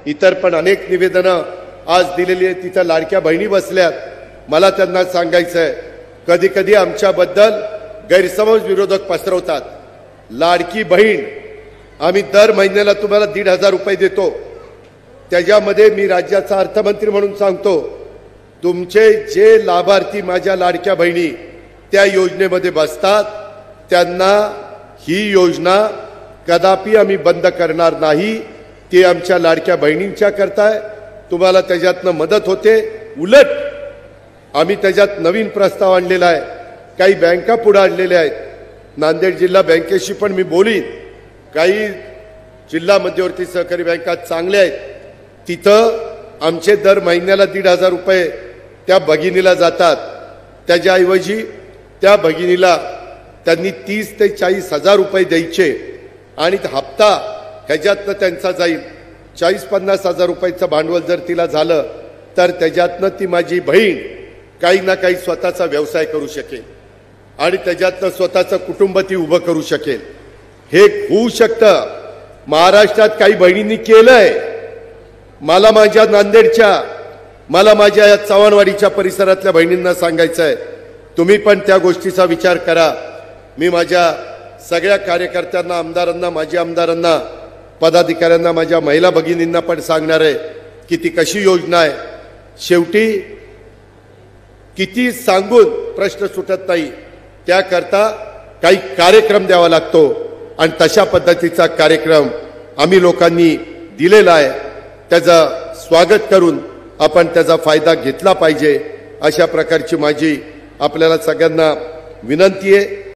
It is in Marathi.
इतर पण अनेक निवेदनं आज दिलेली आहेत. तिथं लाडक्या बहिणी बसल्यात. मला त्यांना सांगायचं आहे, कधी कधी आमच्याबद्दल गैरसमज विरोधक पसरवतात. लाडकी बहीण आम्ही दर महिन्याला तुम्हाला 1,500 रुपये देतो. त्याच्यामध्ये मी राज्याचा अर्थमंत्री म्हणून सांगतो, तुमचे जे लाभार्थी माझ्या लाडक्या बहिणी त्या योजनेमध्ये बसतात त्यांना ही योजना कदापि आम्ही बंद करणार नाही. ती आमच्या लाडक्या बहिणींच्या करताय. तुम्हाला त्याच्यातनं मदत होते. उलट आम्ही त्याच्यात नवीन प्रस्ताव आणलेला आहे. काही बँका पुढे आणलेल्या आहेत. नांदेड जिल्हा बँकेशी पण मी बोलीन. काही जिल्हा मध्यवर्ती सहकारी बँका चांगल्या आहेत. तिथं आमचे दर महिन्याला 1,500 रुपये त्या भगिनीला जातात. त्याच्याऐवजी त्या भगिनीला त्यांनी 30 ते 40 हजार रुपये द्यायचे आणि हप्ता ह्याच्यातनं त्यांचा जाईल. 40-50 हजार रुपयाचं भांडवल जर तिला झालं तर त्याच्यातनं ती माझी बहीण काही ना काही स्वतःचा व्यवसाय करू शकेल आणि त्याच्यातनं स्वतःचं कुटुंब ती उभं करू शकेल. हे होऊ शकतं. महाराष्ट्रात काही बहिणींनी केलंय. मला माझ्या नांदेडच्या, मला माझ्या या चव्हाणवाडीच्या परिसरातल्या बहिणींना सांगायचं आहे, तुम्ही पण त्या गोष्टीचा विचार करा. मी माझ्या सगळ्या कार्यकर्त्यांना, आमदारांना, माजी आमदारांना, पदाधिकाऱ्यांना, माझ्या महिला भगिनींना पण सांगणार आहे की ती कशी योजना आहे. शेवटी किती सांगून प्रश्न सुटत नाही. त्याकरता काही कार्यक्रम द्यावा लागतो आणि तशा पद्धतीचा कार्यक्रम आम्ही लोकांनी दिलेला आहे. त्याचं स्वागत करून आपण त्याचा फायदा घेतला पाहिजे. अशा प्रकारची माझी आपल्याला सगळ्यांना विनंती आहे.